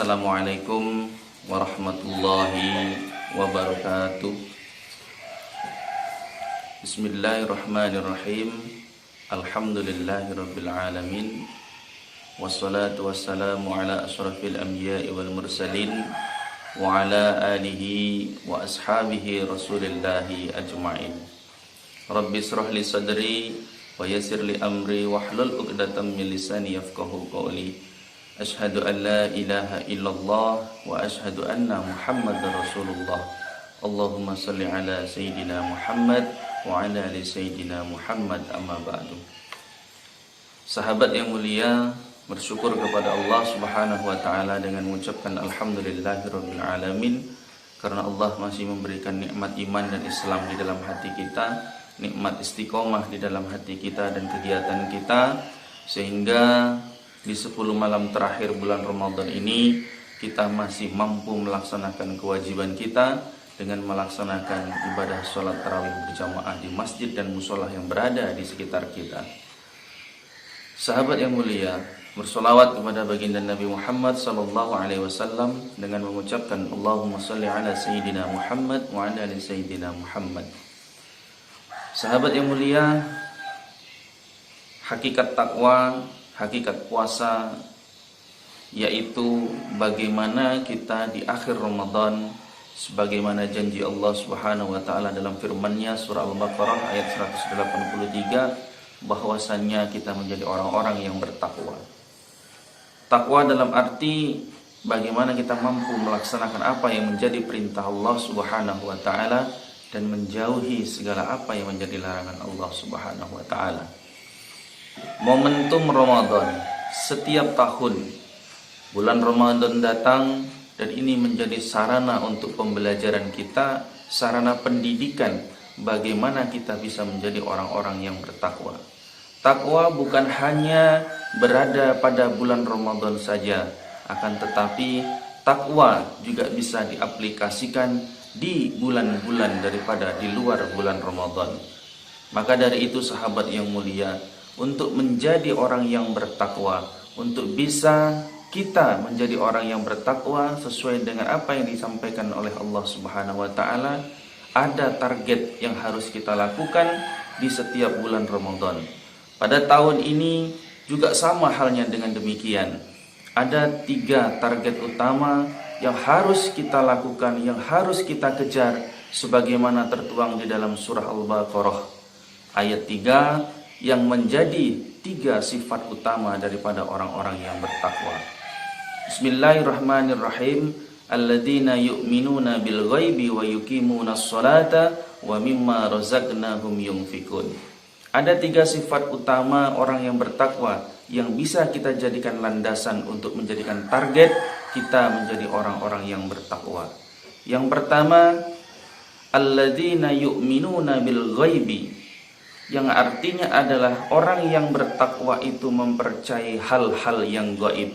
Assalamualaikum warahmatullahi wabarakatuh. Bismillahirrahmanirrahim. Alhamdulillahirabbil alamin. Wassalatu wassalamu ala asyrafil anbiya'i wal mursalin wa ala alihi wa ashabihi rasulillahi ajma'in. Rabbi israh li sadri wa yassir li amri wahlul 'uqdatam min lisani yafqahu qawli. Asyhadu an la ilaha illallah wa asyhadu anna Muhammadar Rasulullah. Allahumma salli ala Sayyidina Muhammad wa ala ali Sayyidina Muhammad, amma ba'du. Sahabat yang mulia, bersyukur kepada Allah Subhanahu wa taala dengan mengucapkan alhamdulillahirabbil alamin, karena Allah masih memberikan nikmat iman dan Islam di dalam hati kita, nikmat istiqomah di dalam hati kita dan kegiatan kita, sehingga di 10 malam terakhir bulan Ramadan ini kita masih mampu melaksanakan kewajiban kita dengan melaksanakan ibadah sholat tarawih berjamaah di masjid dan musola yang berada di sekitar kita. Sahabat yang mulia, bersolawat kepada baginda Nabi Muhammad SAW dengan mengucapkan Allahumma salli ala Sayyidina Muhammad wa ala ali Sayyidina Muhammad. Sahabat yang mulia, hakikat takwa, hakikat puasa, yaitu bagaimana kita di akhir Ramadan, sebagaimana janji Allah Subhanahu wa taala dalam firman-Nya surah Al-Baqarah ayat 183, bahwasannya kita menjadi orang-orang yang bertakwa. Takwa dalam arti bagaimana kita mampu melaksanakan apa yang menjadi perintah Allah Subhanahu wa taala dan menjauhi segala apa yang menjadi larangan Allah Subhanahu wa taala. Momentum Ramadan, setiap tahun bulan Ramadan datang, dan ini menjadi sarana untuk pembelajaran kita, sarana pendidikan bagaimana kita bisa menjadi orang-orang yang bertakwa. Takwa bukan hanya berada pada bulan Ramadan saja, akan tetapi takwa juga bisa diaplikasikan di bulan-bulan daripada di luar bulan Ramadan. Maka dari itu sahabat yang mulia, untuk menjadi orang yang bertakwa, untuk bisa kita menjadi orang yang bertakwa sesuai dengan apa yang disampaikan oleh Allah Subhanahu wa taala, ada target yang harus kita lakukan di setiap bulan Ramadan. Pada tahun ini juga sama halnya dengan demikian. Ada 3 target utama yang harus kita lakukan, yang harus kita kejar, sebagaimana tertuang di dalam surah Al-Baqarah ayat 3, yang menjadi 3 sifat utama daripada orang-orang yang bertakwa. Bismillahirrahmanirrahim. Alladzina yu'minuna bil ghaibi wa yuqimunas sholata wa mimma razaqnahum yunfikun. Ada 3 sifat utama orang yang bertakwa yang bisa kita jadikan landasan untuk menjadikan target kita menjadi orang-orang yang bertakwa. Yang pertama, alladzina yu'minuna bil ghaibi, yang artinya adalah orang yang bertakwa itu mempercayai hal-hal yang gaib,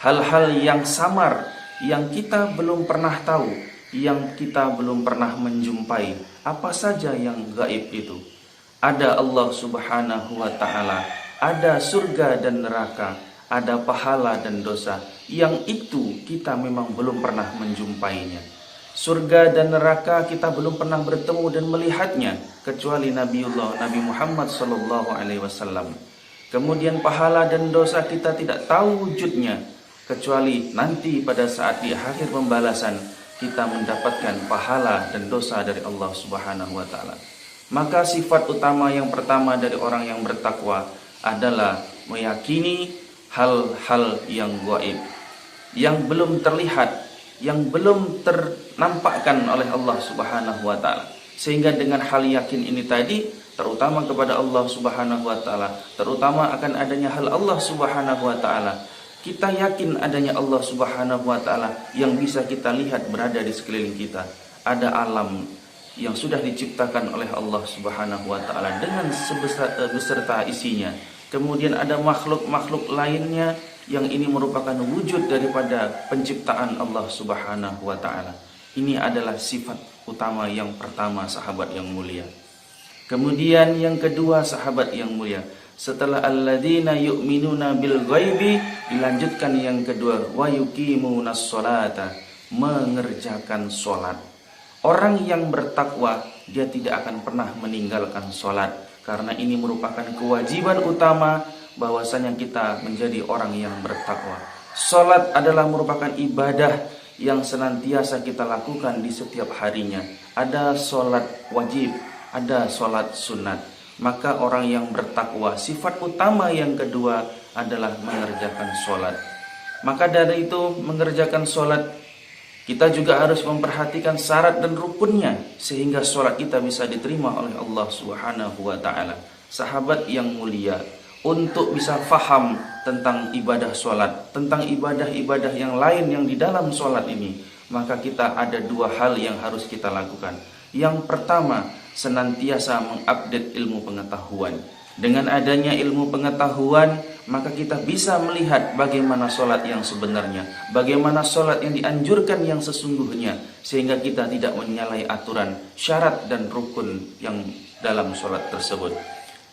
hal-hal yang samar, yang kita belum pernah tahu, yang kita belum pernah menjumpai. Apa saja yang gaib itu? Ada Allah Subhanahu wa ta'ala, ada surga dan neraka, ada pahala dan dosa, yang itu kita memang belum pernah menjumpainya. Surga dan neraka kita belum pernah bertemu dan melihatnya kecuali Nabi Muhammad SAW. Kemudian pahala dan dosa kita tidak tahu wujudnya kecuali nanti pada saat di akhir pembalasan kita mendapatkan pahala dan dosa dari Allah Subhanahu wa taala. Maka sifat utama yang pertama dari orang yang bertakwa adalah meyakini hal-hal yang gaib, yang belum terlihat, yang belum ternampakkan oleh Allah Subhanahu wa taala. Sehingga dengan hal yakin ini tadi, terutama kepada Allah Subhanahu wa taala, terutama akan adanya hal Allah Subhanahu wa taala, kita yakin adanya Allah Subhanahu wa taala yang bisa kita lihat berada di sekeliling kita. Ada alam yang sudah diciptakan oleh Allah Subhanahu wa taala dengan beserta isinya. Kemudian ada makhluk-makhluk lainnya yang ini merupakan wujud daripada penciptaan Allah Subhanahu wa taala. Ini adalah sifat utama yang pertama sahabat yang mulia. Kemudian yang kedua sahabat yang mulia, Setelah alladzina yu'minuna bil ghaibi, dilanjutkan yang kedua, wa yuqimunas sholata, mengerjakan sholat. Orang yang bertakwa, dia tidak akan pernah meninggalkan sholat, karena ini merupakan kewajiban utama bahwasanya kita menjadi orang yang bertakwa. Sholat adalah merupakan ibadah yang senantiasa kita lakukan di setiap harinya. Ada sholat wajib, ada sholat sunat. Maka orang yang bertakwa, sifat utama yang kedua adalah mengerjakan sholat. Maka dari itu, mengerjakan sholat, kita juga harus memperhatikan syarat dan rukunnya, sehingga sholat kita bisa diterima oleh Allah Subhanahu wa ta'ala. Sahabat yang mulia, untuk bisa faham tentang ibadah sholat, tentang ibadah-ibadah yang lain yang di dalam sholat ini, maka kita ada dua hal yang harus kita lakukan. Yang pertama, senantiasa mengupdate ilmu pengetahuan. Dengan adanya ilmu pengetahuan, maka kita bisa melihat bagaimana sholat yang sebenarnya, bagaimana sholat yang dianjurkan yang sesungguhnya, sehingga kita tidak menyalahi aturan, syarat dan rukun yang dalam sholat tersebut.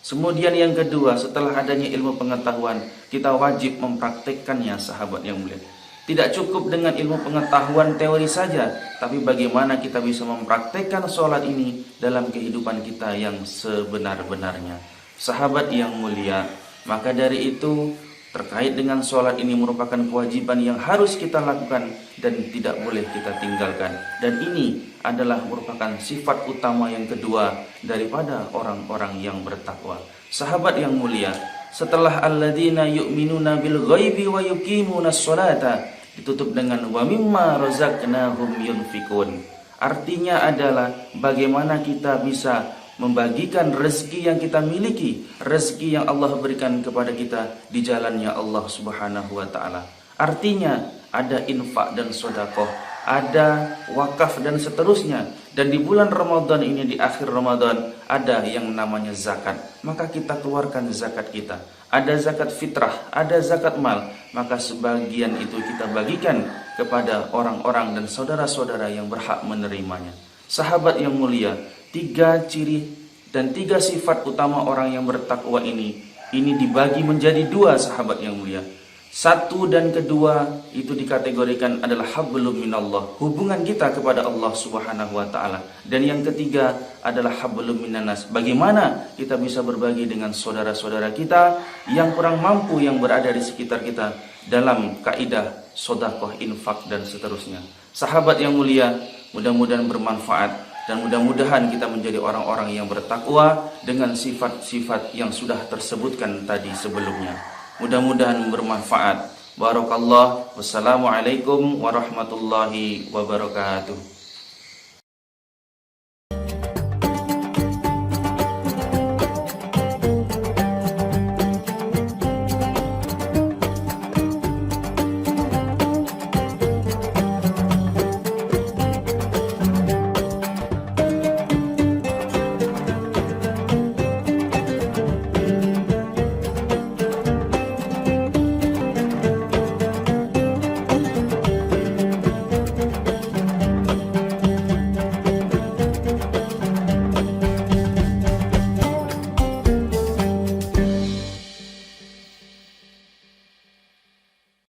Kemudian yang kedua, setelah adanya ilmu pengetahuan, kita wajib mempraktekkannya, sahabat yang mulia. Tidak cukup dengan ilmu pengetahuan teori saja, tapi bagaimana kita bisa mempraktekkan sholat ini dalam kehidupan kita yang sebenar-benarnya. Sahabat yang mulia, maka dari itu terkait dengan sholat ini merupakan kewajiban yang harus kita lakukan dan tidak boleh kita tinggalkan. Dan ini adalah merupakan sifat utama yang kedua daripada orang-orang yang bertakwa. Sahabat yang mulia, setelah alladzina yu'minuna bil ghaibi wa yuqimunas sholata, ditutup dengan wa mimma razaqnahum yunfikun. Artinya adalah bagaimana kita bisa membagikan rezeki yang kita miliki, rezeki yang Allah berikan kepada kita di jalannya Allah Subhanahu wa ta'ala. Artinya ada infak dan sedekah, ada wakaf dan seterusnya. Dan di bulan Ramadan ini, di akhir Ramadan, ada yang namanya zakat. Maka kita keluarkan zakat kita. Ada zakat fitrah, ada zakat mal. Maka sebagian itu kita bagikan kepada orang-orang dan saudara-saudara yang berhak menerimanya. Sahabat yang mulia, 3 ciri dan 3 sifat utama orang yang bertakwa ini dibagi menjadi 2, sahabat yang mulia. 1 dan kedua itu dikategorikan adalah hablum minallah, hubungan kita kepada Allah Subhanahu wa ta'ala. Dan yang ketiga adalah hablum minannas, bagaimana kita bisa berbagi dengan saudara-saudara kita yang kurang mampu, yang berada di sekitar kita, dalam kaidah sedekah, infak dan seterusnya. Sahabat yang mulia, mudah-mudahan bermanfaat dan mudah-mudahan kita menjadi orang-orang yang bertakwa dengan sifat-sifat yang sudah tersebutkan tadi sebelumnya. Mudah-mudahan bermanfaat. Barakallah. Wassalamualaikum warahmatullahi wabarakatuh.